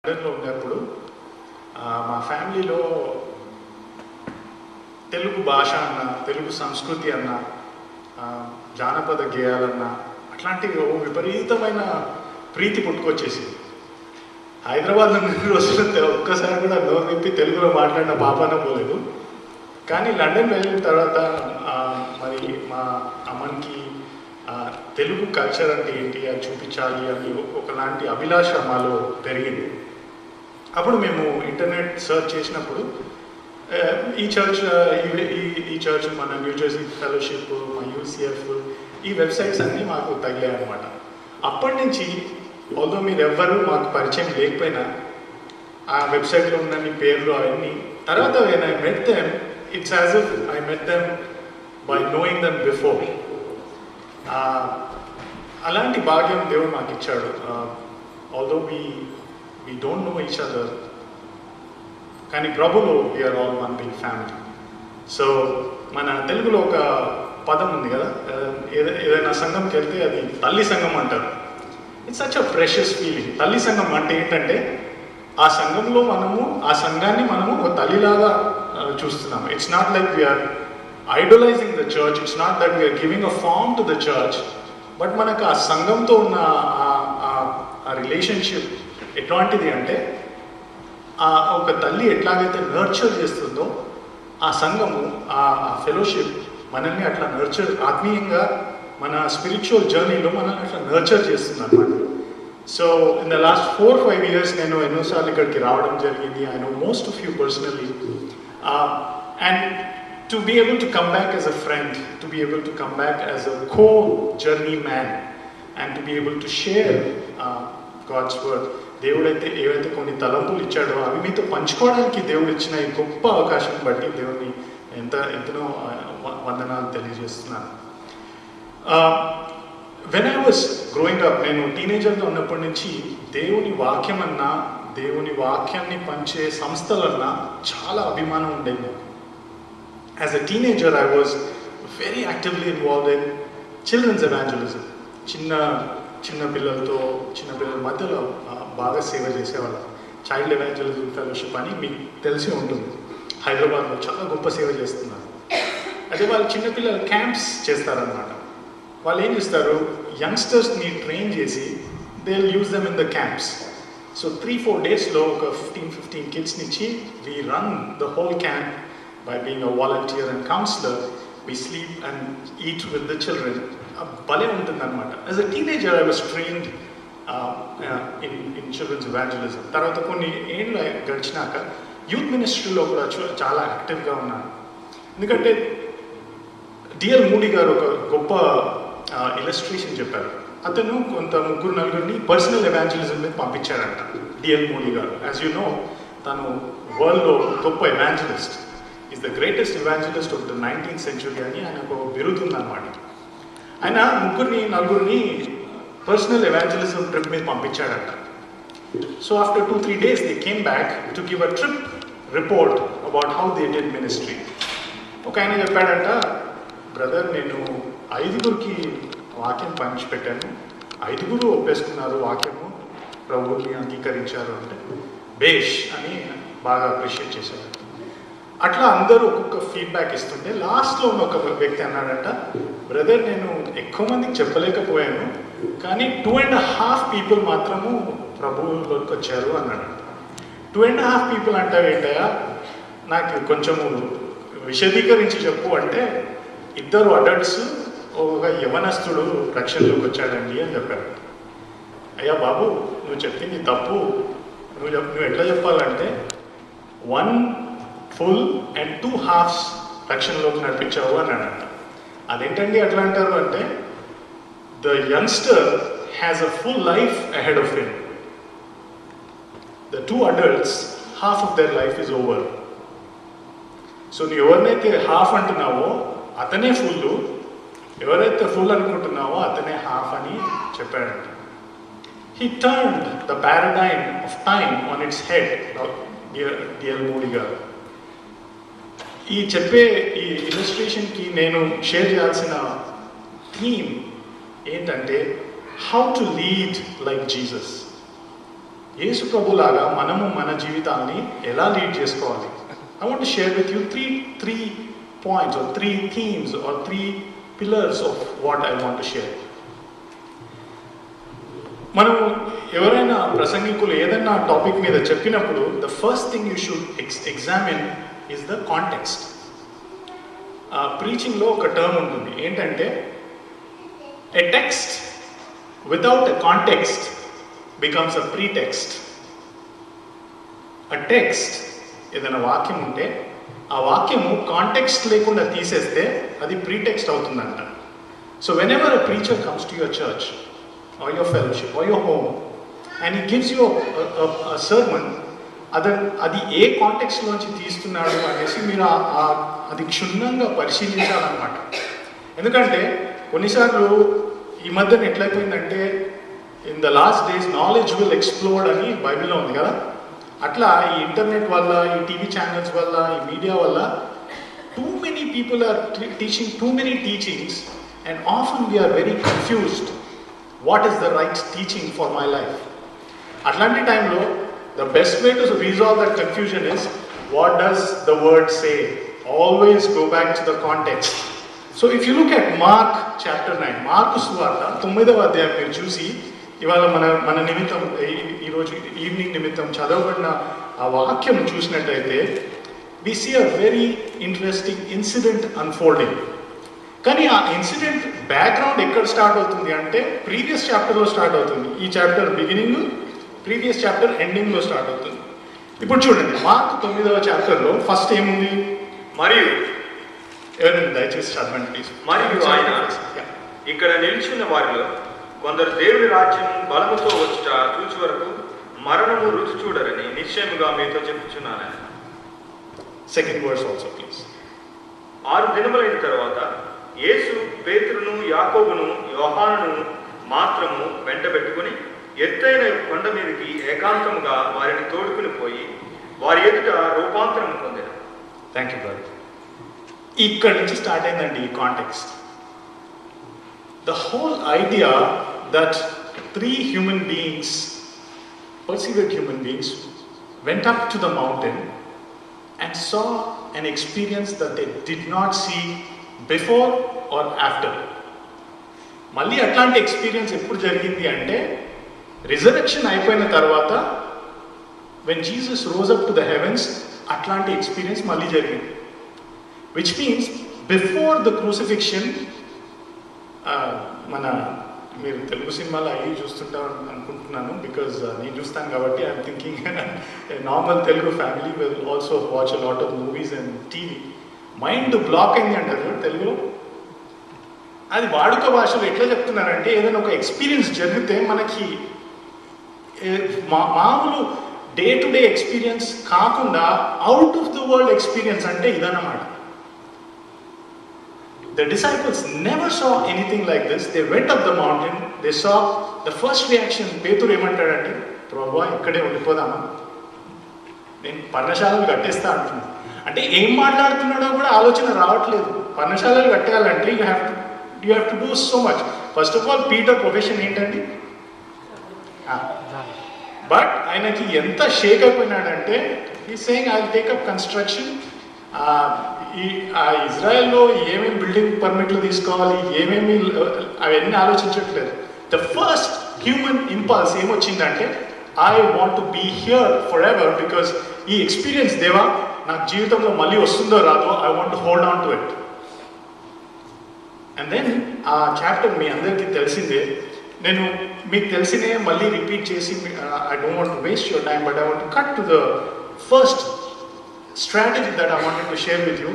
లండన్లో ఉన్నప్పుడు మా ఫ్యామిలీలో తెలుగు భాష అన్న, తెలుగు సంస్కృతి అన్న, జానపద గేయాలన్న అట్లాంటివి విపరీతమైన ప్రీతి పుట్టుకొచ్చేసింది. హైదరాబాద్లో ఉన్న రోజులు ఒక్కసారి కూడా నోరు విప్పి తెలుగులో మాట్లాడిన పాపాన పోలేదు. కానీ లండన్ వెళ్ళిన తర్వాత మరి మా అమ్మకి తెలుగు కల్చర్ అంటే ఏంటి అది చూపించాలి అని ఒకలాంటి అభిలాష మాలో పెరిగింది. అప్పుడు మేము ఇంటర్నెట్ సర్చ్ చేసినప్పుడు ఈ చర్చ్ మన న్యూజెర్సీ ఫెలోషిప్, మా యూసిఎఫ్, ఈ వెబ్సైట్స్ అన్నీ మాకు తగిలాయి అన్నమాట. అప్పటి నుంచి ఆల్దో మీరు ఎవ్వరూ మాకు పరిచయం లేకపోయినా ఆ వెబ్సైట్లో ఉన్న మీ పేర్లు అవన్నీ తర్వాత when I met them, it's as if I met them by knowing them before. అలాంటి భాగ్యం దేవుడు మాకు ఇచ్చాడు. Although we don't know each other, కానీ ప్రభులో we are all one big family. So మన తెలుగులో ఒక పదం ఉంది కదా, ఏదైనా సంఘంకి వెళ్తే అది తల్లి సంఘం అంటారు. It's such a precious feeling. తల్లి సంఘం అంటే ఏంటంటే ఆ సంఘంలో ఆ సంఘాన్ని మనము ఒక తల్లిలాగా చూస్తున్నాము. It's not like we're idolising the church, it's not that we're giving a form to the church, but మనకు ఆ సంఘంతో ఉన్న ఆ రిలేషన్షిప్ ఎట్లాంటిది అంటే ఒక తల్లి ఎట్లాగైతే నర్చర్ చేస్తుందో ఆ సంఘము, ఆ ఫెలోషిప్ మనల్ని అట్లా నర్చర్, ఆత్మీయంగా మన స్పిరిచువల్ జర్నీలో మనల్ని అట్లా నర్చర్ చేస్తుంది అన్నమాట. So in the last 4-5 years నేను ఎన్నోసార్లు ఇక్కడికి రావడం జరిగింది. I know most of you personally, and to be able to come back as a friend, to be able to come back as a co journey man, and to be able to share God's word. దేవుడైతే ఏవైతే కొన్ని తలంపులు ఇచ్చాడో అవి మీతో పంచుకోవడానికి దేవుడు ఇచ్చిన ఈ గొప్ప అవకాశం బట్టి దేవుడిని ఎంతనో వందనాలు తెలియజేస్తున్నాను. When I was growing up, నేను టీనేజర్గా ఉన్నప్పటి నుంచి దేవుని వాక్యం అన్నా, దేవుని వాక్యాన్ని పంచే సంస్థలన్నా చాలా అభిమానం ఉండేది నాకు. As a teenager I was very actively involved in children's evangelism. చిన్న పిల్లల మధ్యలో బాగా సేవ చేసేవాళ్ళం. చైల్డ్ ఎవాంజలిజం ఫెలోషిప్ అని మీకు తెలిసి ఉంటుంది. హైదరాబాద్లో చాలా గొప్ప సేవ చేస్తున్నారు. అదే వాళ్ళు చిన్నపిల్లల క్యాంప్స్ చేస్తారనమాట. వాళ్ళు ఏం చేస్తారు, యంగ్స్టర్స్ని ట్రైన్ చేసి they will use them in the camps. So 3-4 daysలో ఒక 15 kidsని ఇచ్చి we run the whole camp by being a volunteer and counsellor. We sleep and eat with the children. భలే ఉంటుంది అనమాట. As a teenager I was trained in children's evangelism. తర్వాత కొన్ని ఏళ్ళు గడిచినాక యూత్ మినిస్ట్రీలో కూడా చాలా యాక్టివ్గా ఉన్నాను. ఎందుకంటే డిఎల్ మూడీ గారు ఒక గొప్ప ఇలస్ట్రేషన్ చెప్పారు. అతను కొంత 3-4 పర్సనల్ ఎవాంజలిజం మీద పంపించాడంట డిఎల్ మూడీ గారు. యాజ్ యూ నో, తను వరల్డ్లో గొప్ప evangelist, is the greatest evangelist of the 19th century అని ఆయనకు బిరుదు ఉందన్నమాట. ఆయన 3-4 పర్సనల్ ఎవాంజలిజం ట్రిప్ మీద పంపించాడంట. So after 2-3 days they came back to give a trip report about how they did ministry. ఒక ఆయన చెప్పాడంట, బ్రదర్ నేను 5 వాక్యం పంచిపెట్టాను, 5 ఒప్పేసుకున్నారు వాక్యము, ప్రభువుని అంగీకరించారు అంటే బేష్ అని బాగా అప్రిషియేట్ చేశారు. అట్లా అందరూ ఒక్కొక్క ఫీడ్బ్యాక్ ఇస్తుంటే లాస్ట్లో ఉన్న ఒక వ్యక్తి అన్నాడంట, బ్రదర్ నేను ఎక్కువ మందికి చెప్పలేకపోయాను, కానీ 2.5 people మాత్రము ప్రభువులోకి వచ్చారు అన్నాడంట. 2.5 people అంటావేంటయా, నాకు కొంచెము విశదీకరించి చెప్పు అంటే 2 adults ఒక యవనస్తుడు రక్షణలోకి వచ్చాడండి అని చెప్పాడు. అయ్యా బాబు నువ్వు చెప్పింది తప్పు, నువ్వు ఎట్లా చెప్పాలంటే 1 full and 2 halves రక్షణలోకి నడిపించావు అన్నాడంట. అదేంటండి అట్లా అంటారు అంటే, the youngster has a full life ahead of him. The 2 adults half of their life is over. So నువ్వు ఎవరినైతే హాఫ్ అంటున్నావో అతనే ఫుల్, ఎవరైతే ఫుల్ అనుకుంటున్నావో అతనే హాఫ్ అని చెప్పాడంట. He turned the paradigm of time on its head, D L Moody garu. ఈ ఇలస్ట్రేషన్కి నేను షేర్ చేయాల్సిన థీమ్ ఏంటంటే, how to lead like Jesus. యేసు ప్రభులాగా మనము మన జీవితాన్ని ఎలా లీడ్ చేసుకోవాలి. I want to share with you three points or 3 themes or 3 pillars of what I want to share. మనం ఎవరైనా ప్రసంగికులు ఏదైనా టాపిక్ మీద చెప్పినప్పుడు the first thing you should examine is the context. ప్రీచింగ్లో ఒక టర్మ్ ఉంటుంది ఏంటంటే, a text without a context becomes a pretext. A text ఏదైనా వాక్యం ఉంటే ఆ వాక్యము కాంటెక్స్ట్ లేకుండా తీసేస్తే అది ప్రీటెక్స్ట్ అవుతుందంట. So when ever a preacher comes to your church or your fellowship or your home and he gives you a sermon, అది ఏ కాంటెక్స్ట్లోంచి తీస్తున్నాడు అనేసి మీరు అది క్షుణ్ణంగా పరిశీలించాలన్నమాట. ఎందుకంటే కొన్నిసార్లు ఈ మధ్యన ఎట్లయిపోయిందంటే, in the last days knowledge will explored అని బైబిల్లో ఉంది కదా, అట్లా ఈ ఇంటర్నెట్ వల్ల, ఈ టీవీ ఛానల్స్ వల్ల, ఈ మీడియా వల్ల too many people are teaching too many teachings and often we are very confused. What is the right teaching for my life? Atlanti time lo, the best way to resolve that confusion is, what does the word say? Always go back to the context. So if you look at Mark chapter 9, mark సువార్త 9వ అధ్యాయం మీరు చూసి, ఇవాళ మన నిమిత్తం ఈరోజు evening నిమిత్తం చదవబడిన ఆ వాక్యం చూసినట్టయితే, we see a very interesting incident unfolding. కానీ ఆ ఇన్సిడెంట్ బ్యాక్గ్రౌండ్ ఎక్కడ స్టార్ట్ అవుతుంది అంటే, ప్రీవియస్ చాప్టర్లో స్టార్ట్ అవుతుంది. ఈ చాప్టర్ బిగినింగ్, ప్రీవియస్ చాప్టర్ ఎండింగ్లో స్టార్ట్ అవుతుంది. ఇప్పుడు చూడండి, మార్క్ 9వ చాప్టర్లో ఫస్ట్ ఏముంది? మరియు ఎవరైనా దయచేసి చదవండి ప్లీజ్. మరియు ఆయన ఇక్కడ నిలిచిన వారిలో కొందరు దేవుని రాజ్యం బలముతో వచ్చుట చూచి వరకు మరణము రుచి చూడరని నిశ్చయముగా మీతో చెప్పుచున్నాను. Second verse also please. 6 దినములైన తర్వాత యేసు పేతురును, యాకోబును, యోహానును మాత్రము వెంటబెట్టుకుని ఎత్తైన కొండ మీదకి ఏకాంతముగా వారిని తోడుకుని పోయి వారి ఎదుట రూపాంతరం పొందారు. Thank you brother. ఇక్కడ నుంచి స్టార్ట్ అయిందండి ఈ context. The whole idea that 3 human beings, persevered human beings, went up to the mountain and saw an experience that they did not see before or after. మళ్ళీ అట్లాంటి experience ఎప్పుడు జరిగింది అంటే, resurrection అయిపోయిన తర్వాత when Jesus rose up to the heavens, అట్లాంటి experience మళ్ళీ జరిగింది. which means before the crucifixion, మన మీరు తెలుగు సినిమాలు అవి చూస్తుంటారు అనుకుంటున్నాను, బికాజ్ నేను చూస్తాను కాబట్టి I'm thinking normal Telugu family will also watch a lot of movies and TV. Mind block అయింది అంటారు తెలుగులో. అది వాడుక భాషలో ఎట్లా చెప్తున్నారంటే, ఏదైనా ఒక ఎక్స్పీరియన్స్ జరిగితే మనకి మామూలు డే టు డే ఎక్స్పీరియన్స్ కాకుండా out of the world experience అంటే ఇదన్నమాట. The disciples never saw anything like this. They went up the mountain. They saw the first reaction. పేతురు ఏమంటాడంటే, ప్రభువా ఇక్కడే ఉండిపోదామా, నేను పర్ణశాలలు కట్టేస్తా అంటున్నాను. అంటే ఏం మాట్లాడుతున్నాడో కూడా ఆలోచన రావట్లేదు. పర్ణశాలలు కట్టేయాలంటే you have to do so much. First of all Peter profession ఏంటండి? బట్ ఆయనకి ఎంత షేక్ అయిపోయినాడంటే, he saying I will take up construction. ఇజ్రాయెల్లో ఏమేమి బిల్డింగ్ పర్మిట్లు తీసుకోవాలి, ఏమేమి అవన్నీ ఆలోచించట్లేదు. ద ఫస్ట్ హ్యూమన్ ఇంపల్స్ ఏమొచ్చిందంటే, I want to be here for ever, because ఈ ఎక్స్పీరియన్స్ దేవా నాకు జీవితంలో మళ్ళీ వస్తుందో రాదో, I want to hold on to it. And then ఆ చాప్టర్ మీ అందరికీ తెలిసిందే. నేను మీకు తెలిసినే మళ్ళీ రిపీట్ చేసి, I don't want to waste your time, but I want to cut to the first strategy that I wanted to share with you.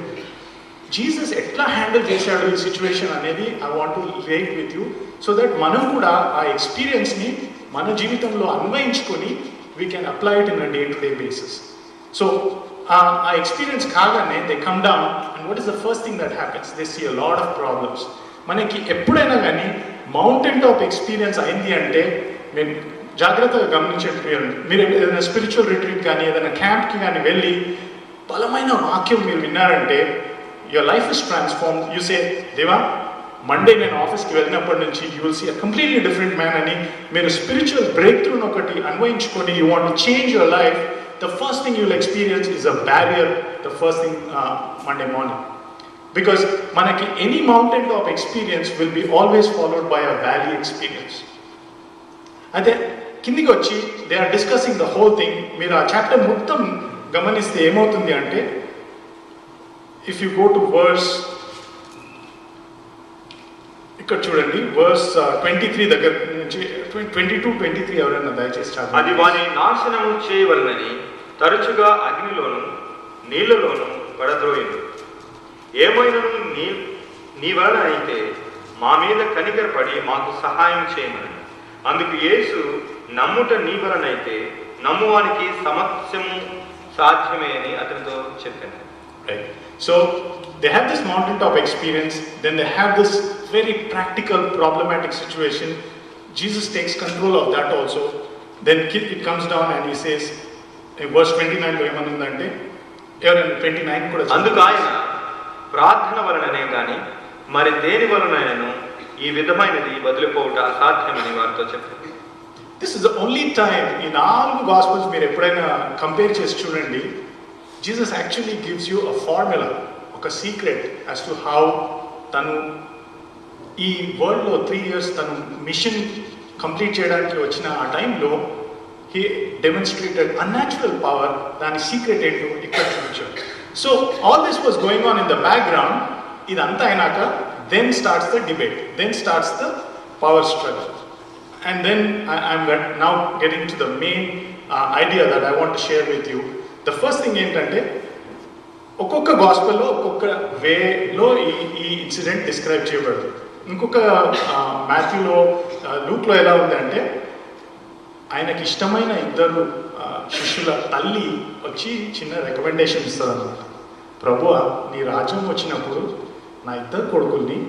Jesus ఎట్లా handle చేశాడు ఈ సిచ్యువేషన్ అనేది I want to rate with you, so that మనం కూడా ఆ ఎక్స్పీరియన్స్ని మన జీవితంలో అన్వయించుకొని we can apply it in a day to day basis. So ఆ ఎక్స్పీరియన్స్ కాగానే they come down, and what is the first thing that happens? They see a lot of problems. మనకి ఎప్పుడైనా కానీ మౌంటైన్ టాప్ ఎక్స్పీరియన్స్ అయింది అంటే, మేము జాగ్రత్తగా గమనించండి. మీరు ఏదైనా స్పిరిచువల్ రిట్రీట్ కానీ ఏదైనా క్యాంప్కి కానీ వెళ్ళి బలమైన వాక్యం మీరు విన్నారంటే, your life is transform. You say, దేవా మండే నేను ఆఫీస్కి వెళ్ళినప్పటి నుంచి you will see a completely different man అని మీరు స్పిరిచువల్ బ్రేక్ త్రూని ఒకటి అన్వయించుకొని you want change your life, the first thing you will experience is a barrier the first thing Monday morning. Because మనకి any mountain top experience will be always followed by a valley experience. అయితే కిందికి వచ్చి they are discussing the whole thing. మీరు ఆ chapter మొత్తం గమనిస్తే ఏమవుతుంది అంటే, if you go to verse, ఇక్కడ చూడండి వర్స్ 23 దగ్గర నుంచి 22-23 ఎవరైనా దయచేసి చదవండి. అది వాని నాశనము చేయవలనని తరచుగా అగ్నిలోను నీళ్లలోను పడద్రోయును. ఏమైనను నీ వలన అయితే మా మీద కనికరపడి మాకు సహాయం చేయమని. అందుకు యేసు, నమ్ముట నీ వలనైతే నమ్మువానికి సమస్యము సాధ్యమే అని అతనితో చెప్పాను. Right. So they have this mountaintop experience, then they have this very practical, problematic situation. Jesus takes control of that also. Then it comes down and he says, in verse 29 లో ఏమనుందంటే, ఎవరైనా 29 కూడా, అందుకు ఆయన, ప్రార్థన వలననే కానీ మరి దేని వలనైనను ఈ విధమైనది వదిలిపోవుట అసాధ్యమని వారితో చెప్పారు. This is the only time in all the Gospels మీరు ఎప్పుడైనా కంపేర్ చేసి చూడండి, Jesus actually gives you a formula, ఒక సీక్రెట్ as to how తను ఈ వరల్డ్లో 3 years తను మిషన్ కంప్లీట్ చేయడానికి వచ్చిన ఆ టైంలో he demonstrated unnatural power. దాని సీక్రెట్ ఏంటో ఇక్కడ చూపించాడు. So all this was going on in the background. ఇదంతా అయినాక then starts the debate, then starts the power struggle. And then I'm now getting to the main idea that I want to share with you. The first thing ఏంటంటే, ఒక్కొక్క గాస్పెల్లో ఒక్కొక్క వేలో ఈ incident describe చేయబడదు. ఇంకొక మాథ్యూలో, లూక్లో ఎలా ఉందంటే, ఆయనకి ఇష్టమైన 2 శిష్యుల తల్లి వచ్చి చిన్న రికమెండేషన్ ఇస్తుంది అన్నమాట. ప్రభువా, నీ రాజ్యం వచ్చినప్పుడు నా 2 కొడుకుల్ని,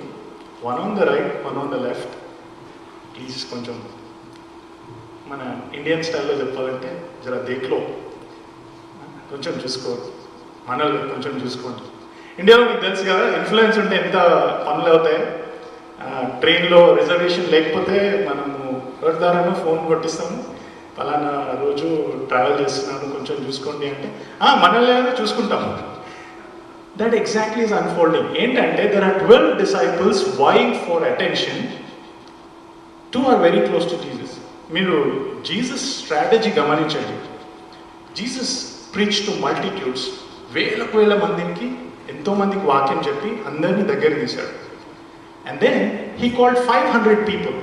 one on the right, one on the left, please కొంచెం మన ఇండియన్ స్టైల్లో చెప్పాలంటే జర దేక్లో కొంచెం చూసుకో, మనల్ని కొంచెం చూసుకోండి. ఇండియాలో మీకు తెలుసు కదా, ఇన్ఫ్లుయెన్స్ ఉంటే ఎంత పనులు అవుతాయి. ట్రైన్లో రిజర్వేషన్ లేకపోతే మనము ఎవరి ద్వారానో ఫోన్ కొట్టిస్తాము, పలానా రోజు ట్రావెల్ చేస్తున్నాను కొంచెం చూసుకోండి అంటే మనల్ని చూసుకుంటాము. That exactly is unfolding. ఏంటంటే there are 12 disciples vying for attention. 2 are very close to Jesus. మీరు జీసస్ స్ట్రాటజీ గమనించండి. జీసస్ ప్రీచ్ టు మల్టిట్యూడ్స్, వేల మందికి, ఎంతో మందికి వాక్యం చెప్పి అందరినీ దగ్గర తీశాడు. And then he called 500 people.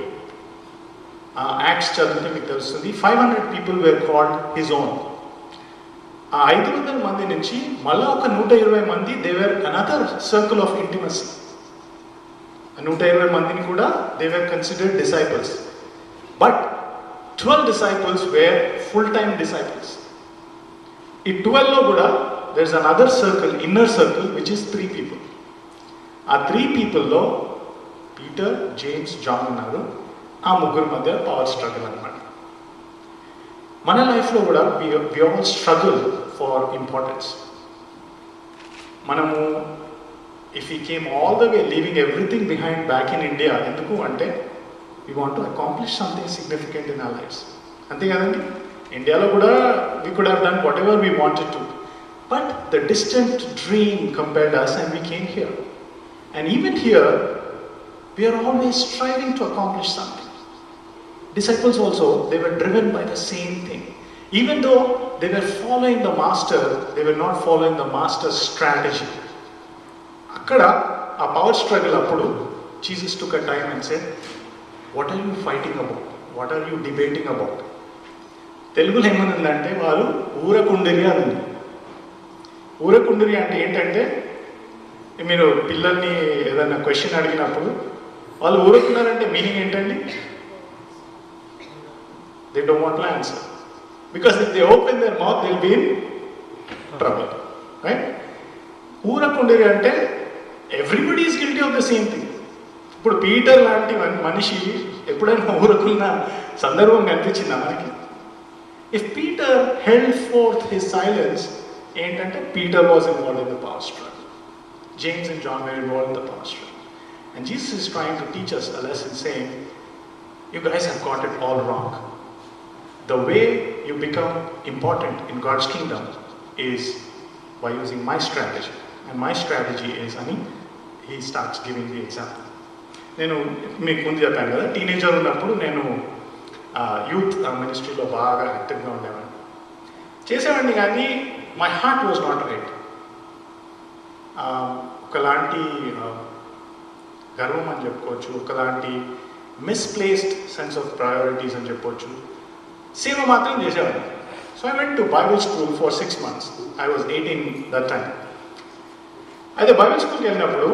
Acts చదివితే మీకు తెలుస్తుంది, 500 people were called his own. ఆ 500 మంది నుంచి మళ్ళా ఒక 120 మంది, they were another circle of intimacy. 120 మందిని కూడా they were considered disciples. But 12 disciples were full-time disciples. ఈ 12లో కూడా there is another circle, inner circle, which is 3 people. ఆ 3 peopleలో పీటర్, జేమ్స్, జాన్ ఉన్నారు. ఆ 3 మధ్య పవర్ స్ట్రగుల్ అన్నమాట. మన లైఫ్లో కూడా we all struggle for importance. మనము if we came all the way, leaving everything behind back in India, ఎందుకు అంటే we want to accomplish something significant in our lives. అంతే కదండి, ఇండియాలో కూడా we could have done whatever we wanted to, but the distant dream compelled us and we came here. And even here we are always striving to accomplish something. Disciples also, they were driven by the same thing. Even though they were following the master, they were not following the master's strategy. అక్కడ ఆ power struggle అప్పుడు Jesus took a time and said, what are you fighting about? What are you debating about? తెలుగులో ఏమనుందంటే, వాళ్ళు ఊరకుండిరి అని ఉంది. ఊరకుండిరి అంటే ఏంటంటే, మీరు పిల్లల్ని ఏదైనా క్వశ్చన్ అడిగినప్పుడు వాళ్ళు ఊరుకున్నారంటే మీనింగ్ ఏంటండి? They don't want to answer. Because if they open their mouth, they'll be in trouble. Right? ఊరకుండిరి అంటే everybody is guilty of the same thing. ఇప్పుడు పీటర్ లాంటి మనిషి ఎప్పుడైనా ఊరుకున్న సందర్భం కనిపించిందా మనకి? If Peter held forth his silence, ఏంటంటే Peter was involved in the power struggle. James and John were involved in the power struggle. And Jesus is trying to teach us a lesson saying, you guys have got it all wrong. The way you become important in God's kingdom is by using my strategy. And my strategy is, అని he starts giving the example. నేను మీకు ముందు చెప్పాను కదా, teenager ఉన్నప్పుడు నేను youth మినిస్ట్రీలో బాగా యాక్టివ్గా ఉండేవాడిని, చేసేవాడిని, కానీ my heart was not right. ఒకలాంటి గర్వం అని చెప్పుకోవచ్చు, ఒకలాంటి మిస్ప్లేస్డ్ సెన్స్ ఆఫ్ ప్రయారిటీస్ అని చెప్పొచ్చు. సేవ మాత్రం చేసేవాడిని. So I went to Bible school for 6 months. I was 18 that time. అయితే బైబుల్ స్కూల్కి వెళ్ళినప్పుడు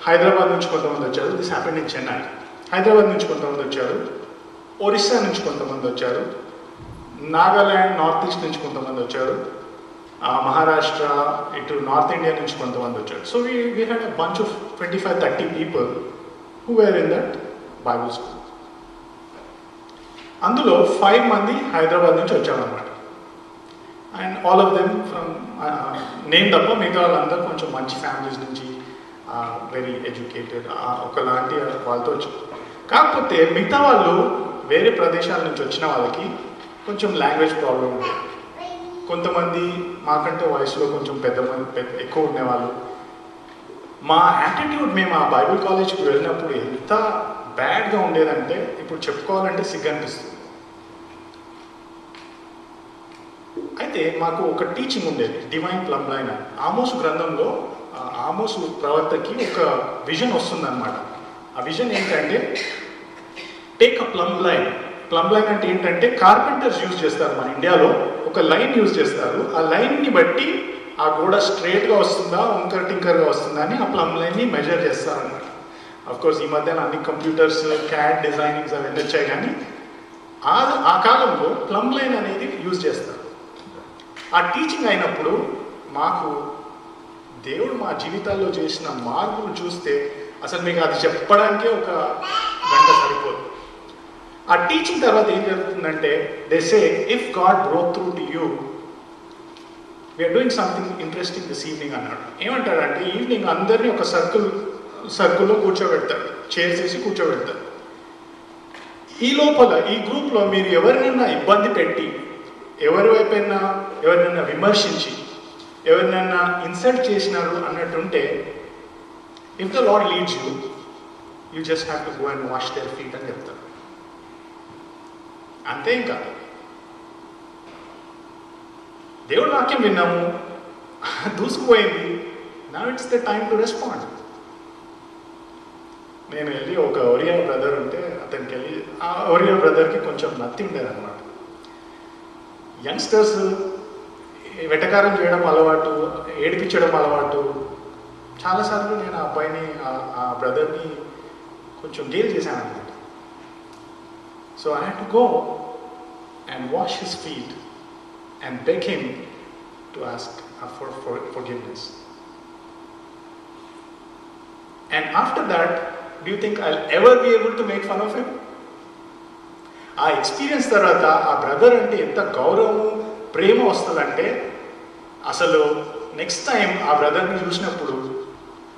హైదరాబాద్ నుంచి కొంతమంది వచ్చారు. This happened in Chennai. Hyderabad నుంచి కొంతమంది వచ్చారు, ఒరిస్సా నుంచి కొంతమంది వచ్చారు, నాగాల్యాండ్ నార్త్ ఈస్ట్ నుంచి కొంతమంది వచ్చారు, మహారాష్ట్ర ఇటు నార్త్ ఇండియా నుంచి కొంతమంది వచ్చారు. So we had a bunch of 25-30 people who were in that Bible school. అందులో 5 మంది హైదరాబాద్ నుంచి వచ్చామన్నమాట. And all of them from, నేను తప్ప మిగతా వాళ్ళందరూ కొంచెం మంచి ఫ్యామిలీస్ నుంచి, వెరీ ఎడ్యుకేటెడ్, ఒకలాంటి వాళ్ళతో వచ్చారు. కాకపోతే మిగతా వాళ్ళు వేరే ప్రదేశాల నుంచి వచ్చిన వాళ్ళకి కొంచెం లాంగ్వేజ్ ప్రాబ్లం ఉండేది. కొంతమంది మాకంటే వయసులో కొంచెం ఎక్కువ ఉండేవాళ్ళు. మా యాటిట్యూడ్ మేము ఆ బైబిల్ కాలేజ్కి వెళ్ళినప్పుడు ఎంత బ్యాడ్గా ఉండేదంటే ఇప్పుడు చెప్పుకోవాలంటే సిగ్గు అనిపిస్తుంది. అయితే మాకు ఒక టీచింగ్ ఉండేది, డివైన్ ప్లమ్ లైన్ అని. ఆమోసు గ్రంథంలో ఆమోసు ప్రవక్తకి ఒక విజన్ వస్తుందన్నమాట. ఆ విజన్ ఏంటంటే, take a plum line. Plum line అంటే ఏంటంటే కార్పెంటర్స్ యూజ్ చేస్తారు మన ఇండియాలో, ఒక లైన్ యూజ్ చేస్తారు. ఆ లైన్ని బట్టి ఆ గోడ స్ట్రేట్గా వస్తుందా వంకర్ టింకర్గా వస్తుందా అని ఆ ప్లమ్ లైన్ని మెజర్ చేస్తారన్నమాట. అఫ్కోర్స్ ఈ మధ్యన అన్ని కంప్యూటర్స్, క్యాడ్ డిజైనింగ్స్ అవన్నీ వచ్చాయి, కానీ ఆ కాలంలో ప్లమ్ లైన్ అనేది యూజ్ చేస్తారు. ఆ టీచింగ్ అయినప్పుడు మాకు దేవుడు మా జీవితాల్లో చేసిన మార్పులు చూస్తే అసలు మీకు అది చెప్పడానికే ఒక గంట సరిపోదు. ఆ టీచింగ్ తర్వాత ఏం జరుగుతుందంటే, they say if God broke through to you, we are doing something interesting this evening అన్నాడు. ఏమంటాడంటే, ఈవినింగ్ అందరినీ ఒక సర్కిల్లో కూర్చోబెడతాడు, చైర్స్ వేసి కూర్చోబెడతాడు. ఈ లోపల ఈ గ్రూప్లో మీరు ఎవరినైనా ఇబ్బంది పెట్టి, ఎవరినైనా విమర్శించి, ఎవరినైనా ఇన్సల్ట్ చేసినారు అన్నట్టుంటే, if the Lord leads you, you just have to go and wash their feet అని చెప్తారు. అంతే. ఇంకా దేవుడు వాక్యం విన్నాము, దూసుకుపోయింది. Now it's the time to respond. నేను వెళ్ళి ఒక ఒరియా బ్రదర్ ఉంటే అతనికి వెళ్ళి, ఆ ఒరియా బ్రదర్కి కొంచెం నత్తి ఉండేదన్నమాట. యంగ్స్టర్స్ వెటకారం చేయడం అలవాటు, ఏడిపించడం అలవాటు. చాలాసార్లు నేను ఆ అబ్బాయిని, ఆ బ్రదర్ని కొంచెం డీల్ చేశాను అనమాట. So I had to go and wash his feet and beg him to ask for forgiveness. And after that, do you think I'll ever be able to make fun of him? ఆ experience తర్వాత ఆ brother అంటే ఎంత గౌరవము, ప్రేమ వస్తుందంటే, అసలు next time ఆ బ్రదర్ని చూసినప్పుడు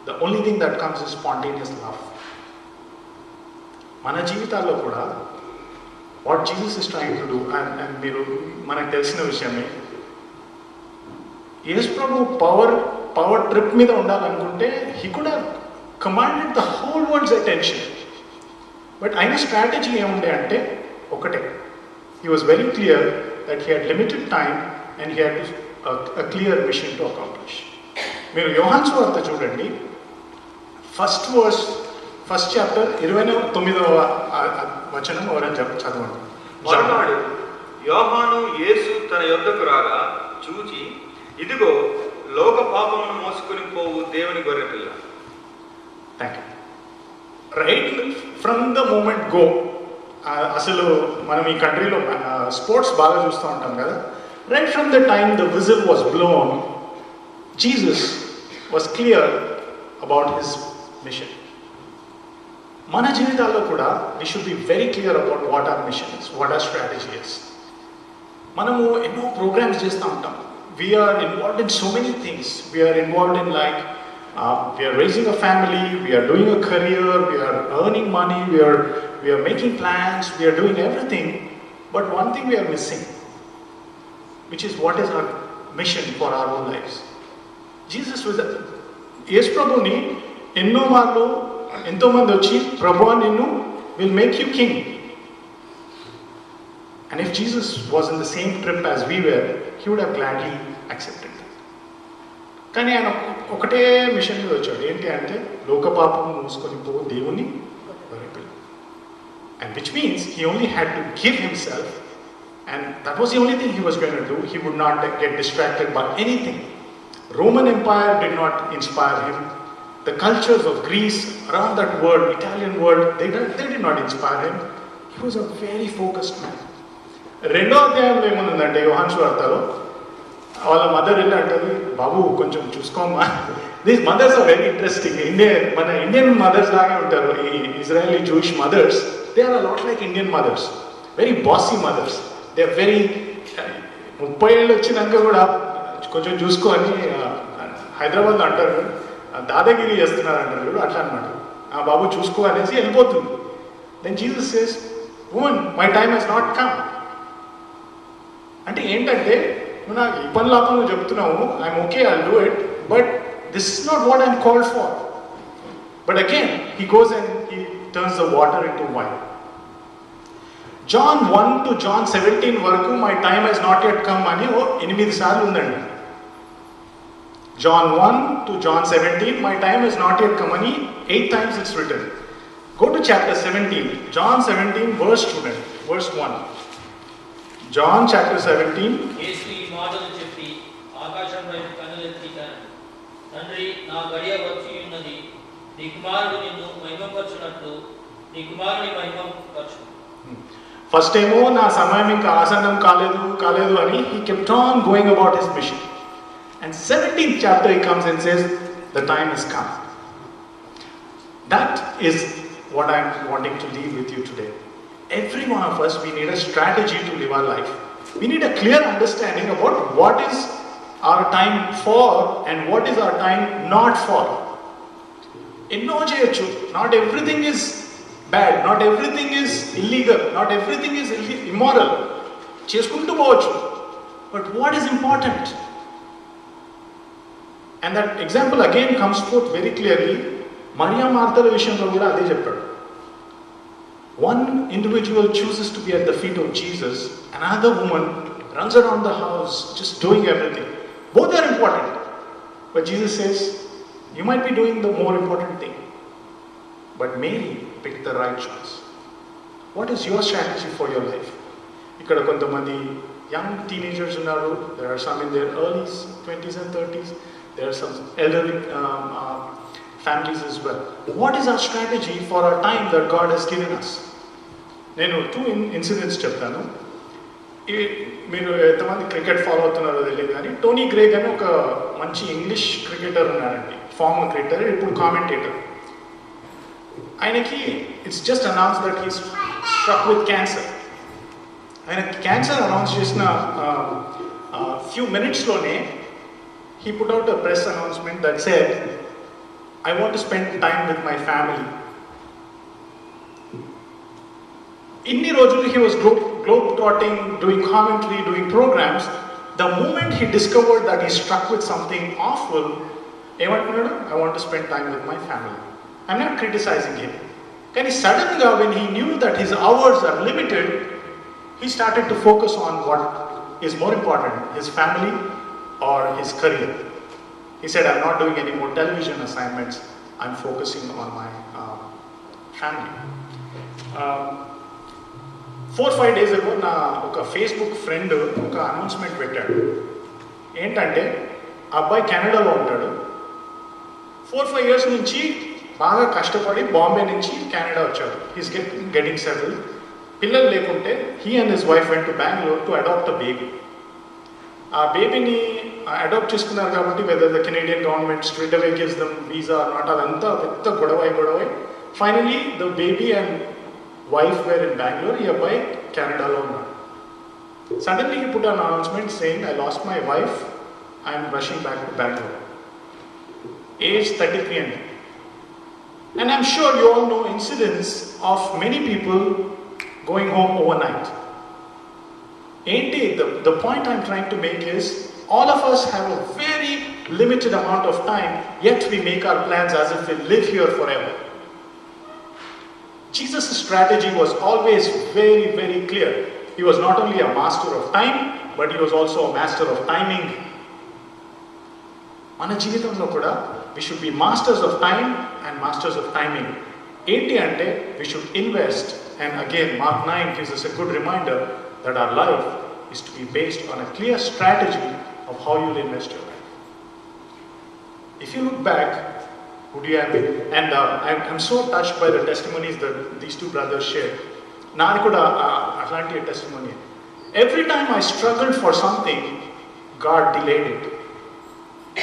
the only thing that comes is spontaneous love. మన జీవితాల్లో కూడా what Jesus is trying to do, and మీరు మనకు తెలిసిన విషయమే, యేసు ప్రభు పవర్ ట్రిప్ మీద ఉండాలనుకుంటే he could have commanded the whole world's attention. But ఆయన స్ట్రాటజీ ఏముండే అంటే ఒకటే, he was very clear that he had limited time and he had a clear mission to accomplish. మీరు యోహాను సువార్త చూడండి, ఫస్ట్ చాప్టర్ 29వ వచనం ఎవరైనా చదవండి. మరునాడు యోహాను యేసు తన యొద్దకు రాగా చూచి, ఇదిగో లోక పాపమును మోసుకొని పోవు దేవుని గొర్రెపిల్ల. Thank you. Right from the moment go. అసలు మనం ఈ కంట్రీలో స్పోర్ట్స్ బాగా చూస్తూ ఉంటాం కదా. Right from the time the whistle was blown, Jesus was clear about his mission. Mana జీవితాల్లో కూడా we should be very clear about what our mission is, what our strategy is. మనము ఎన్నో ప్రోగ్రామ్స్ చేస్తూ ఉంటాం. We are involved in so many things. We are involved in like We are raising a family, we are doing a career, we are earning money, we are making plans, we are doing everything. But one thing we are missing, which is what is our mission for our own lives. Jesus was యేసు ప్రభుని ఎన్నో మార్లు ఎంతో మంది వచ్చి ప్రభువా నిన్ను will make you king. And if Jesus was in the same trip as we were, he would have gladly accepted that. కానీ ఆయన ఒకటే మిషన్ మీద వచ్చాడు, ఏంటి అంటే లోకపాపం మూసుకొని పో దేవుని వరపిల్లు. And which means he only had to give himself, and that was the only thing he was going to do. He would not get distracted by anything. Roman Empire did not inspire him. The cultures of Greece, around that world, Italian world, they did not inspire him. He was a very focused man. రెండో అధ్యాయంలో ఏముందంటే యోహాను సువార్తలో వాళ్ళ mother వెళ్ళి అంటది, బాబు కొంచెం చూసుకోమ్మా. These mothers are very interesting. మన ఇండియన్ మదర్స్ లాగే ఉంటారు ఈ Israeli Jewish mothers. They are a lot like Indian mothers, very bossy mothers. They are very 30 ఏళ్ళు వచ్చినాక కూడా కొంచెం చూసుకో అని హైదరాబాద్లో అంటారు, దాదాగిరి చేస్తున్నారు అంటారు చూడు, అట్లా అనమాట. ఆ బాబు చూసుకో అనేసి వెళ్ళిపోతుంది. Then Jesus says, woman my time has not come. అంటే ఏంటంటే నువ్వు నాకు ఈ పని లాభం నువ్వు చెప్తున్నావు, I'm okay, I'll do it, but this is not what I'm called for. But again he goes and he turns the water into wine. John 1 to John 17 వరకు my time has not yet come అని 8 సార్లు ఉందండి. John 1 to John 17, my time has not yet come అని 8 times it's written. Go to chapter 17, John 17 verse 1. John chapter 17. యేసు ఈ మాటలు చెప్పి ఆకాశం వైపు కన్నులెత్తి తండ్రి, నా గడియ వచ్చి ఉన్నది, నీ కుమారుడు నిన్ను మహిమపరచునట్లు నీ కుమారుని మహిమపరచు. ఫస్ట్ ఏమో నా సమయం ఇంకా ఆసన్నం కాలేదు అని he kept on going about his mission. And 17th chapter he comes and says, the time has come. That is what I'm wanting to leave with you today. Every one of us, we need a strategy to live our life. We need a clear understanding about what is our time for and what is our time not for. ఎన్నో చేయొచ్చు. Not everything is bad, not everything is illegal, not everything is immoral. చేసుకుంటూ పోవచ్చు. But what is important? And that example again comes forth very clearly. Mariya మార్తల విషయంలో కూడా అదే చెప్పాడు. One individual chooses to be at the feet of Jesus, another woman runs around the house just doing everything. Both are important. But Jesus says, you might be doing the more important thing. But Mary picked the right choice. What is your strategy for your life? ఇక్కడ కొంతమంది young teenagers ఉన్నారు. There are some in their early 20s and 30s. There are some elderly families as well. What is our strategy for our time that God has given us? నేను 2 incidents చెప్తాను. మీరు ఎంతమంది cricket follow అవుతున్నారో తెలియదు కానీ Tony Greg అని ఒక మంచి ఇంగ్లీష్ క్రికెటర్ ఉన్నారండి, ఫార్మర్ క్రికెటర్, ఇప్పుడు కామెంటేటర్. ఆయనకి it's just announce that he's struck with cancer. ఆయన క్యాన్సర్ అనౌన్స్ చేసిన few మినిట్స్లోనే he put out a press announcement that said, I want to spend time with my family. Inni rojulu he was globe-trotting, doing commentary, doing programs. The moment he discovered that he struck with something awful, I want to spend time with my family. I'm not criticizing him. కానీ suddenly when he knew that his hours are limited, he started to focus on what is more important, his family or his career. He said, I'm not doing any more television assignments, I'm focusing on my family. 4-5 days ago నా ఒక Facebook friend ఒక announcement పెట్టాడు. ఏంటంటే అబ్బాయి కెనడాలో ఉంటాడు. 4-5 years నుంచి బాగా కష్టపడి బాంబే నుంచి కెనడా వచ్చాడు. He's getting settled. పిల్లలు లేకుంటే he and his wife went to Bangalore to adopt a baby. ఆ బేబీని అడాప్ట్ చేసుకున్నారు కాబట్టి whether the Canadian government straight away gives them visa not, అదంతా పెద్ద గొడవ. Finally the baby and wife were in Bengaluru. ఈ అబ్బాయి కెనడాలో ఉన్నాడు. Suddenly he put an announcement saying, I lost my wife, I'm rushing back to Bengaluru. Age 33 అండి. And I'm sure you all know incidents of many people going home overnight. The point I'm trying to make is, all of us have a very limited amount of time, yet we make our plans as if we live here forever. Jesus' strategy was always very, very clear. He was not only a master of time, but he was also a master of timing. మన జీవితంలో కూడా we should be masters of time and masters of timing. ఏంటి అంటే we should invest, and again Mark 9 gives us a good reminder that our life is to be based on a clear strategy of how you'll invest your life. If you look back, would you have been, and I'm so touched by the testimonies that these two brothers shared. Naan kuda atlanti testimony. Every time I struggled for something, God delayed it.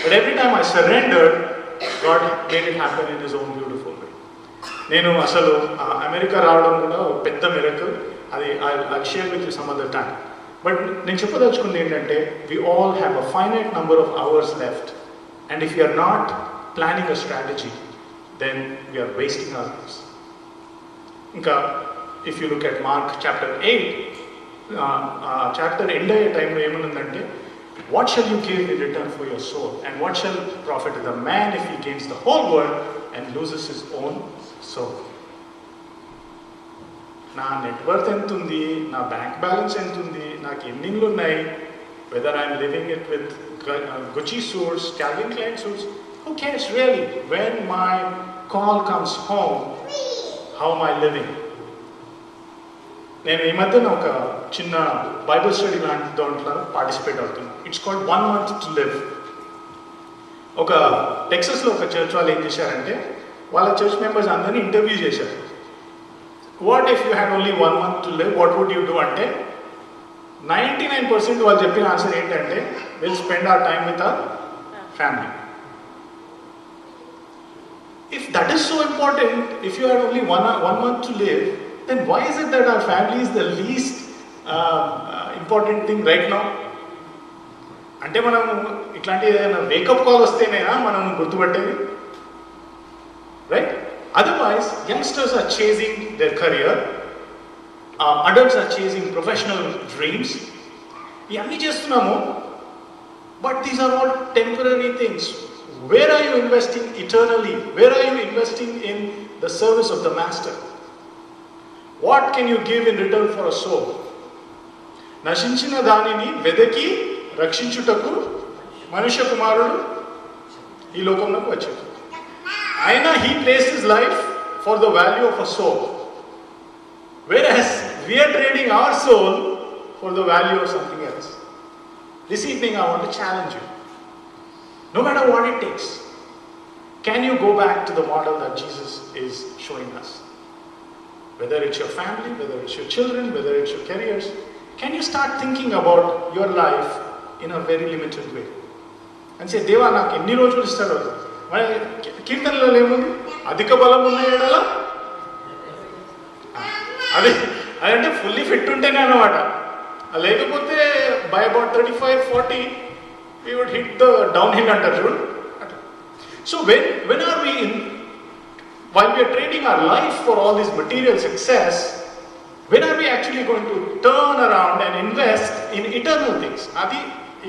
But every time I surrendered, God made it happen in His own beautiful way. నేను అసలు America రావడం కూడా ఒక పెద్ద miracle. అది I'll share with you some other time. But నేను చెప్పదలుచుకుంది ఏంటంటే, we all have a finite number of hours left, and if we are not planning a strategy, then we are wasting our lives. ఇంకా if you look at Mark chapter 8, chapter end అయ్యే టైంలో ఏమనుందంటే, what shall you give in return for your soul, and what shall profit the man if he gains the whole world and loses his own soul? నా net worth ఎంత ఉంది, నా bank balance ఎంత ఉంది, నాకు ఎన్ని ఇండ్లు ఉన్నాయి, whether I'm living it with Gucci suits, Calvin Klein suits, who cares really? When my call comes home, how am I living? నేను ఈ మధ్యన ఒక చిన్న బైబుల్ స్టడీ లాంటి దాంట్లో పార్టిసిపేట్ అవుతున్నాను. It's called 1 month to live. ఒక టెక్సస్లో ఒక చర్చ్ వాళ్ళు ఏం చేశారంటే, వాళ్ళ చర్చ్ మెంబర్స్ అందరినీ ఇంటర్వ్యూ చేశారు. What if you had only 1 month to live, what would you do అంటే 99% వాళ్ళు చెప్పిన ఆన్సర్ ఏంటంటే, will spend our time with our family. If that is so important, if you had only one month to live, then why is it that our family is the least important thing right now? అంటే మనం ఇట్లాంటి ఏదైనా wake up call వస్తేనేనా మనం గుర్తుపట్టేది, right? Otherwise youngsters are chasing their career, adults are chasing professional dreams. ఇవన్నీ చేస్తున్నాము, but these are all temporary things. Where are you investing eternally? Where are you investing in the service of the Master? What can you give in return for a soul? నశించిన దానిని వెదకి రక్షించుటకు మనుష్య కుమారుడు ఈ లోకంలోకి వచ్చాడు. ఆయన he placed his life for the value of a soul, whereas we are trading our soul for the value of something else. This evening I want to challenge you. No matter what it takes, can you go back to the model that Jesus is showing us? Whether it's your family, whether it's your children, whether it's your careers, can you start thinking about your life in a very limited way? And say, Deva, నాకు ఎన్ని రోజులు ఇస్తాడో. మరి కీర్తనలో ఏముంది? అధిక బలం ఉన్న ఎడల, అది అదంటే ఫుల్లీ ఫిట్ ఉంటేనే అన్నమాట. లేకపోతే by about 35-40 we would hit the downhill అంటారు చూడు. So when are we in, while we are trading our life for all this material success, when are we actually going to turn around and invest in eternal things? అది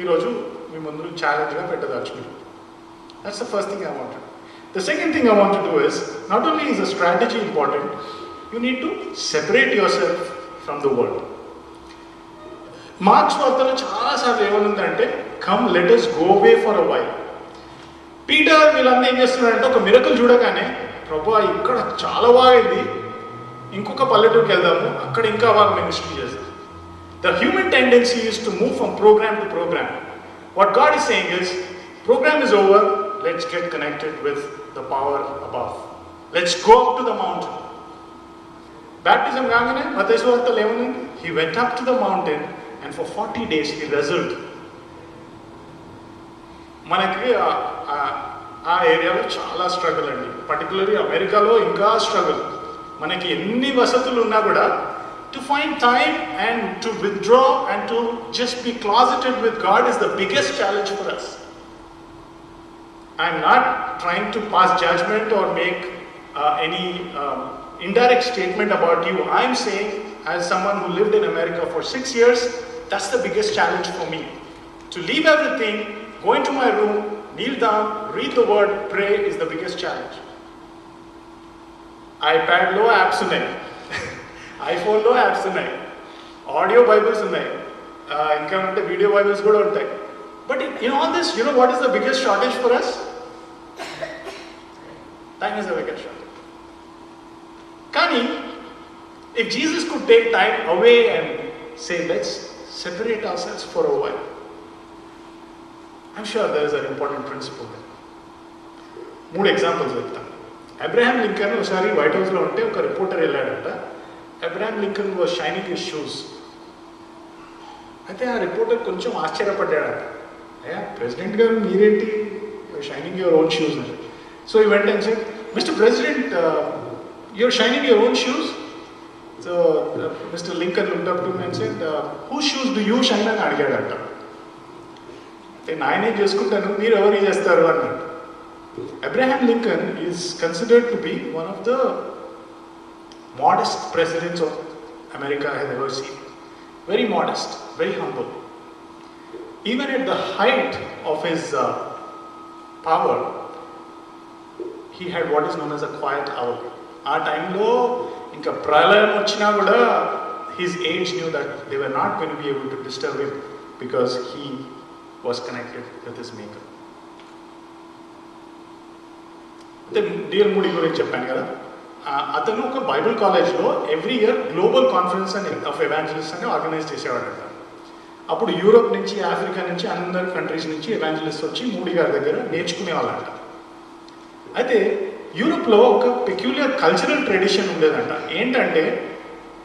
ఈరోజు మీ ముందు ఛాలెంజ్గా పెట్టదలుచుకుంటాం. That's the first thing I want to do. The second thing I want to do is, not only is the strategy important, you need to separate yourself from the world. Mark's వార్తలో చాలాసార్లు ఏమనుందంటే, come let us go away for a while. Peter వీళ్ళంతా ఏం చేస్తున్నారంటే, ఒక miracle చూడగానే, ప్రభువా ఇక్కడ చాలా బాగుంది, ఇంకొక పల్లెటూరుకి వెళ్దాము, అక్కడ ఇంకా బాగా మినిస్ట్రీ చేస్తాం. The human tendency is to move from program to program. What God is saying is, program is over, let's get connected with the power above. Let's go up to the mountain. Baptism కాగానే మత్తయి సువార్తలో ఏముంది? He went up to the mountain and for 40 days he wrestled. మనకి ఆ ఏరియాలో చాలా struggle అండి, particularly అమెరికాలో ఇంకా స్ట్రగుల్. మనకి ఎన్ని వసతులు ఉన్నా కూడా to find time and to withdraw and to just be closeted with God is the biggest challenge for us. I'm not trying to pass judgment or make any indirect statement about you. I'm saying, as someone who lived in America for 6 years, that's the biggest challenge for me. To leave everything, go into my room, kneel down, read the word, pray is the biggest challenge. iPad lo apps ఉన్నాయి, iPhone లో apps ఉన్నాయి, audio Bibles ఉన్నాయి, ఇంకా ఉంటే video Bibles కూడా ఉంటాయి. But in all this, you know what is the biggest shortage for us? Time is the biggest shortage. Kani, if Jesus could take time away and say, let's separate ourselves for a while, I'm sure there is an important principle there. 3 examples చెప్తాను. అబ్రహాం లింకన్ ఒకసారి white హౌస్లో ఉంటే ఒక reporter వెళ్ళాడంట. Abraham Lincoln was shining his shoes. అయితే ఆ రిపోర్టర్ కొంచెం ఆశ్చర్యపడ్డాడంట. అయ్యా ప్రెసిడెంట్ గారు మీరేంటి షైనింగ్ యువర్ ఓన్ షూస్ అని. So he went said, mister president your shining your own shoes. So mister Lincoln looked up to me and said, who shoes do you shine అని అడిగాడంట. అయితే నాయనే చేసుకుంటాను, మీరు ఎవరు చేస్తారు అన్నాడు. Abraham Lincoln is considered to be one of the modest presidents of America I have ever seen. Very modest, very humble. Even at the height of his power, he had what is known as a quiet hour. Aa time lo inka pralayam vachina kuda his aides knew that they were not going to be able to disturb him because he was connected with his maker. అంటే DL moody గురించి చెప్పాను కదా, అతను ఒక Bible కాలేజ్లో every year global conference అని of evangelist అని organise చేసేవాడంట. అప్పుడు యూరోప్ నుంచి, ఆఫ్రికా నుంచి, అందరి కంట్రీస్ నుంచి ఎవాంజలిస్ట్ వచ్చి మూడీ గారి దగ్గర నేర్చుకునేవాళ్ళంట. అయితే యూరోప్లో ఒక పెక్యులియర్ కల్చరల్ ట్రెడిషన్ ఉండేదంట. ఏంటంటే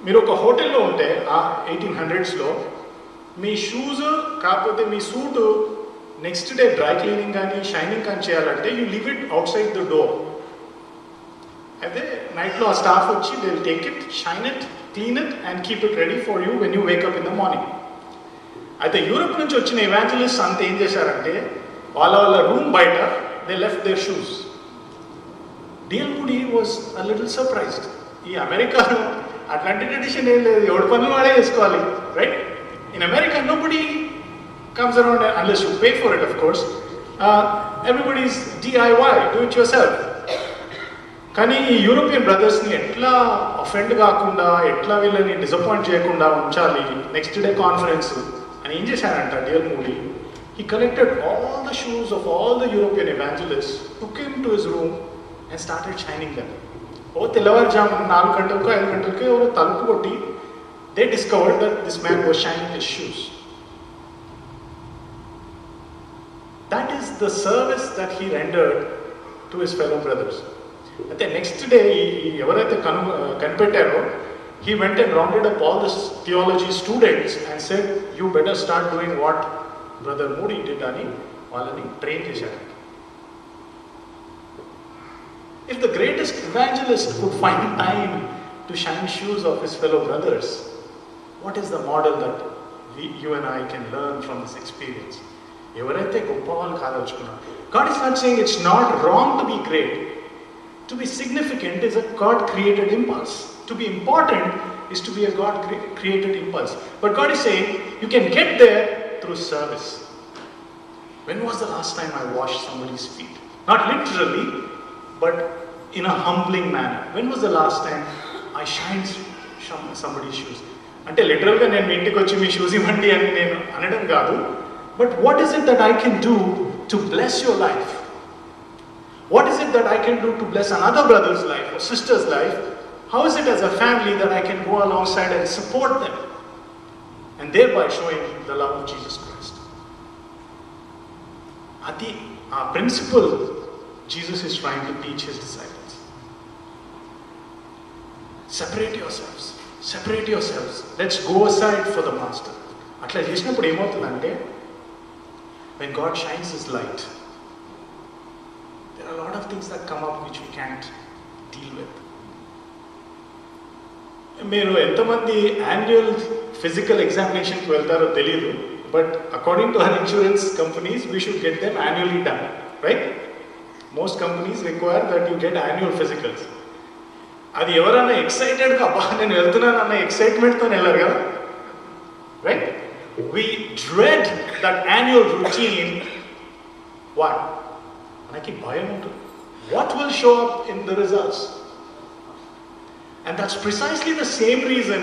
మీరు ఒక హోటల్లో ఉంటే ఆ 1800s మీ షూస్ కాకపోతే మీ suit next day dry cleaning కానీ షైనింగ్ కానీ చేయాలంటే you leave it outside the door. అయితే నైట్లో ఆ స్టాఫ్ వచ్చి they will take it, shine it, clean it and keep it ready for you when you wake up in the morning. అయితే Europe నుంచి వచ్చిన ఎవాంజలిస్ట్ అంతా ఏం చేశారంటే వాళ్ళ రూమ్ బయట they left their shoes. DL Moody was a little surprised. ఈ అమెరికాలో అట్లాంటి ట్రెడిషన్ ఏం లేదు, ఎవరి పనులు వాడే చేసుకోవాలి, right? In America nobody comes around unless you pay for it, of course. Everybody's DIY, do it yourself. కానీ ఈ యూరోపియన్ బ్రదర్స్ని ఎట్లా అఫెండ్ కాకుండా, ఎట్లా వీళ్ళని డిసప్పాయింట్ చేయకుండా ఉంచాలి నెక్స్ట్ డే కాన్ఫరెన్స్ అని ఏం చేశారంట DL moody. He collected all the shoes of all the European evangelist, took him to his room and started shining them. ఓ తెల్లవారుజాము 4 గంటలకు 5 గంటలకు ఎవరో తలుపు కొట్టి they discovered that this man was shining his shoes. That is the service that he rendered to his fellow brothers. అయితే next day ఎవరైతే కనిపెట్టారో he went and rounded up all the theology students and said, you better start doing what brother Moody did అని వాళ్ళని train చేశారు. If the greatest evangelist could find time to shine shoes of his fellow brothers, what is the model that you and I can learn from this experience? ఎవరైతే గొప్ప వాళ్ళు కాదలుచుకున్నారు. God is not saying it's not wrong to be great. To be significant is a God created impulse. To be important is to be a God created impulse. But God is saying you can get there through service. When was the last time I washed somebody's feet? Not literally, but in a humbling manner. When was the last time I shined somebody's shoes? అంటే లిటరల్గా నేను మీ ఇంటికి వచ్చి మీ shoes ఇవ్వండి అని నేను అనడం కాదు. But what is it that I can do to bless your life? What is it that I can do to bless another brother's life or sister's life? How is it as a family that I can go alongside and support them and thereby showing the love of Jesus Christ? Adi, our principle Jesus is trying to teach his disciples. Separate yourselves. Separate yourselves. Let's go aside for the master. అట్లా చేసినప్పుడు ఏమవుతుందంటే when God shines his light, there are a lot of things that come up which we can't deal with. మీరు ఎంతమంది annual physical ఎగ్జామినేషన్కి వెళ్తారో తెలియదు, but according to our insurance companies we should get them annually done, right? Most companies require that you get annual physicals. అది ఎవరైనా ఎక్సైటెడ్గా అబ్బా నేను వెళ్తున్నాను అన్న ఎక్సైట్మెంట్తో వెళ్ళారు కదా, right? We dread that annual routine. What? మనకి భయం ఉంటుంది. What will show up in the results? And that's precisely the same reason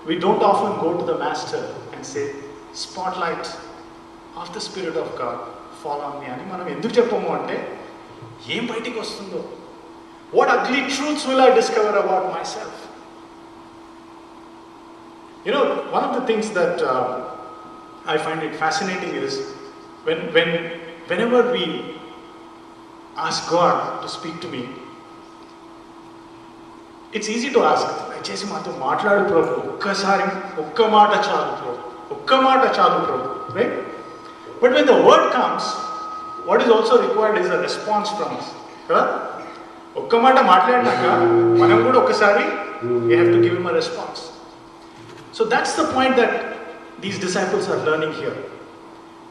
we don't often go to the Master and say, spotlight of the Spirit of God fall on me అని మనం ఎందుకు చెప్పము అంటే, ఏం బయటికి వస్తుందో, what ugly truths will I discover about myself? You know, one of the things that I find it fascinating is whenever we ask God to speak to me, it's easy to ask, దయచేసి మాతో మాట్లాడు ప్రభు, ఒక్కసారి ఒక్క మాట చాలు ప్రభు, ఒక్క మాట చాలు ప్రభు, right? But when the word comes, what is also required is a response from us, కదా? ఒక్క మాట మాట్లాడినాక మనం కూడా ఒక్కసారి we have to give him a response. So that's the point that these disciples are learning here.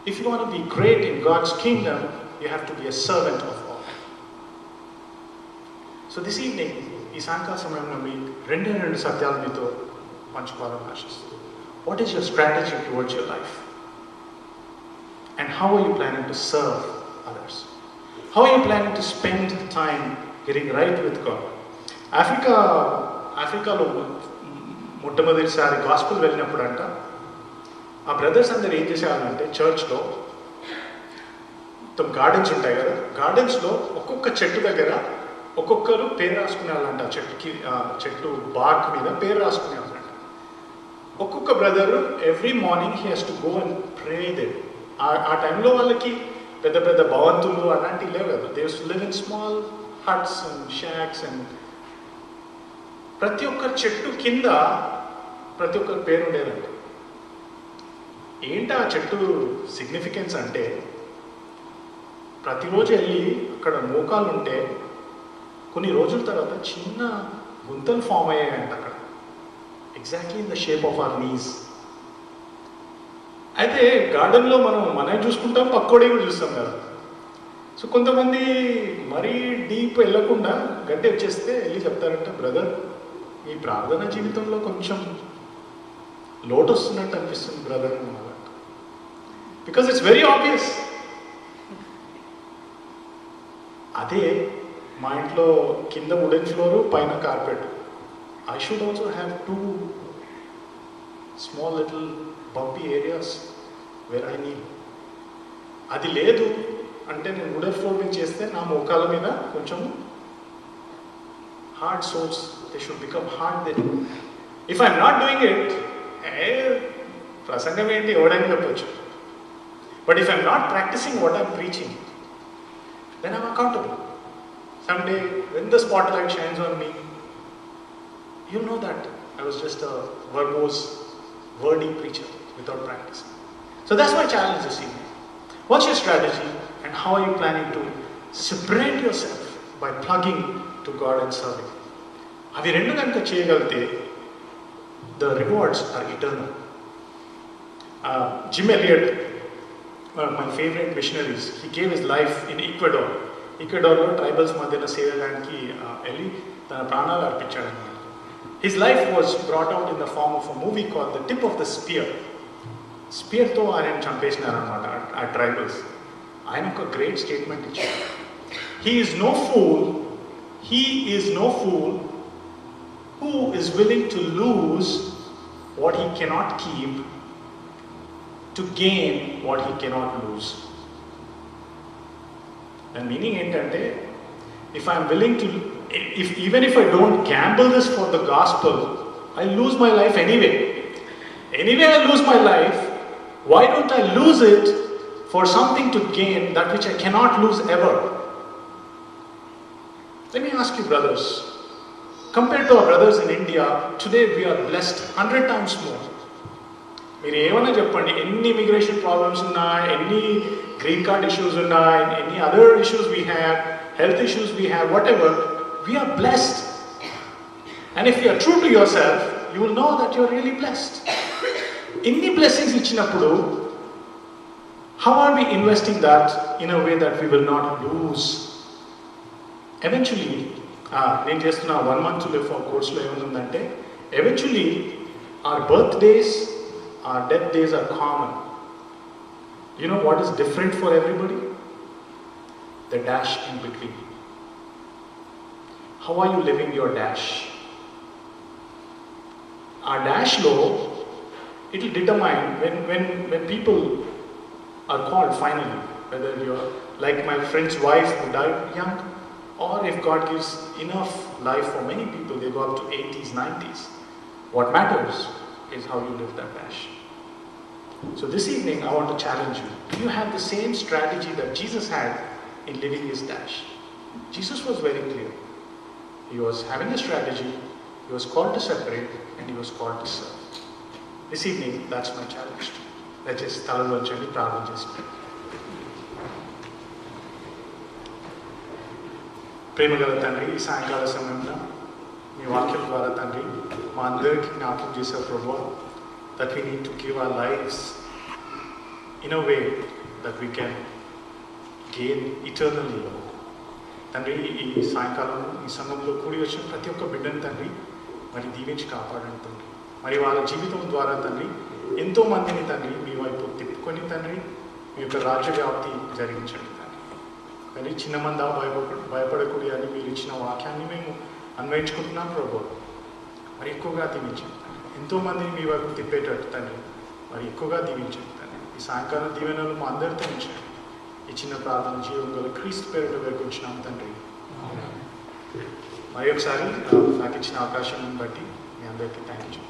If you want to be great in God's kingdom, you have to be a servant of all. So this evening, ఈ సాయంకాల సమయంలో మీ రెండు సత్యాలు మీతో పంచుకోవాలని ఆశిస్తుంది. What is your strategy towards your life? And how are you planning to serve others? How are you planning to spend time getting right with God? ఆఫ్రికాలో మొట్టమొదటిసారి గాస్పుల్ వెళ్ళినప్పుడు అంట, ఆ బ్రదర్స్ అందరు ఏం చేసేవాళ్ళంటే, చర్చ్లో మొత్తం గార్డెన్స్ ఉంటాయి కదా, గార్డెన్స్లో ఒక్కొక్క చెట్టు దగ్గర ఒక్కొక్కరు పేరు రాసుకునే వాళ్ళంట. చెట్టు బార్క్ మీద పేరు రాసుకునే వాళ్ళంట. ఒక్కొక్క brother every morning he has to go and pray there. ఆ టైంలో వాళ్ళకి పెద్ద పెద్ద భవంతులు అలాంటివి లేవు కదా, they used to live in small huts and shacks. And ప్రతి ఒక్క చెట్టు కింద ప్రతి ఒక్కరి పేరు ఉండేదంట. ఏంటి ఆ చెట్టు సిగ్నిఫికెన్స్ అంటే, ప్రతిరోజు వెళ్ళి అక్కడ మోకాలు ఉంటే కొన్ని రోజుల తర్వాత చిన్న గుంతలు ఫామ్ అయ్యాయంట అక్కడ, exactly in the shape of our knees. అయితే గార్డెన్లో మనం చూసుకుంటాం, పక్కోడే కూడా చూస్తాం కదా. సో కొంతమంది మరీ డీప్ వెళ్ళకుండా గడ్డి వచ్చేస్తే వెళ్ళి చెప్తారంట, బ్రదర్ మీ ప్రార్థన జీవితంలో కొంచెం లోటు వస్తున్నట్టు అనిపిస్తుంది బ్రదర్ అన్నమాట. Because it's very obvious. అదే మా ఇంట్లో కింద వుడెన్ ఫ్లోరు, పైన carpet. I should also have 2 small little bumpy areas where I need. అది లేదు అంటే నేను వుడెన్ ఫ్లోర్ మీద చేస్తే నా మోకాల మీద కొంచెం hard soles, they should become hard then. If I'm not doing it, ప్రసంగం ఏంటి ఎవడైనా చెప్పొచ్చు. But if I'm not practising what I'm preaching, then I'm accountable. Someday, when the spotlight shines on me, you'll know that I was just a verbose, wordy preacher without practice. So that's my challenge this evening. What's your strategy and how are you planning to separate yourself by plugging to God and serving? అవి రెండు కనుక చేయగలిగితే the rewards are eternal. Jim Elliot, one of my favorite missionaries, he gave his life in Ecuador. ఈక్వెడార్లో tribals మధ్యన సేవ చేయడానికి వెళ్ళి తన ప్రాణాలు అర్పించాడు అన్నమాట. His life was brought out in the form of a movie call the tip of the spear. స్పియర్తో ఆయన చంపేసినారనమాట ఆ ట్రైబల్స్. ఆయన ఒక గ్రేట్ స్టేట్మెంట్ ఇచ్చారు. He is no fool who is willing to lose what he cannot keep to gain what he cannot lose. And meaning ఏంటంటే, if I'm willing to, even if I don't gamble this for the gospel, I lose my life anyway. Anyway I lose my life, why don't I lose it for something to gain that which I cannot lose ever? Let me ask you brothers, compared to our brothers in India, today we are blessed 100 times more. మీరు ఏమైనా చెప్పండి, ఎన్ని immigration problems ఉన్నాయి, ఎన్ని green card issues ఉన్నాయి, ఎన్ని other issues we have, health issues we have, whatever, we are blessed. And if you are true to yourself, you will know that you are really blessed. ఇన్ని blessings ఇచ్చినప్పుడు How are we investing that in a way that we will not lose? Eventually, నేను చేస్తున్న 1 month to live for కోర్సులో ఏముందంటే eventually our birthdays, our death days are common. You know what is different for everybody? The dash in between. How are you living your dash? Our dash low, it will determine when people are called finally, whether you're like my friend's wife who died young, or if God gives enough life for many people, they go up to 80s, 90s. What matters is how you live that dash. So this evening, I want to challenge you. Do you have the same strategy that Jesus had in living his dash? Jesus was very clear. He was having a strategy, he was called to separate, and he was called to serve. This evening, that's my challenge. Let's just తలలు వంచండి, ప్రార్థన చేసుకుంటాం. ప్రేమగల తండ్రి, ఈ సాయంకాల సమయంలో మీ వాక్యం ద్వారా తండ్రి మా అందరికీ జ్ఞాపకం చేసే ప్రభువా, that we need to give our lives in a way that we can gain eternally. తండ్రి, ఈ సాయంకాలం ఈ సంఘంలో కూడి వచ్చిన ప్రతి ఒక్క బిడ్డను తండ్రి మరి దీవించి కాపాడండి తండ్రి. మరి వాళ్ళ జీవితం ద్వారా తండ్రి ఎంతో మందిని తండ్రి మీ వైపు తిప్పుకొని తండ్రి మీ యొక్క రాజ్య వ్యాప్తి జరిగించండి తండ్రి. కానీ చిన్న మంది భయపడకూడదు అని మీరు ఇచ్చిన వాక్యాన్ని మేము అన్వయించుకుంటున్నాం ప్రభు. మరి ఎక్కువగా దీవించండి తండ్రి. ఎంతోమందిని మీ వైపు తిప్పేటట్టు తండ్రి మరి ఎక్కువగా దీవించండి తండ్రి. ఈ సాయంకాలం దీవెనలు మా అందరితో ఉంచండి. ఈ చిన్న ప్రార్థన జీవం గల క్రీస్తు పేరుట వేడుకుంటున్నాం తండ్రి. మరి ఒకసారి నాకు ఇచ్చిన అవకాశం బట్టి మీ అందరికీ థ్యాంక్ యూ.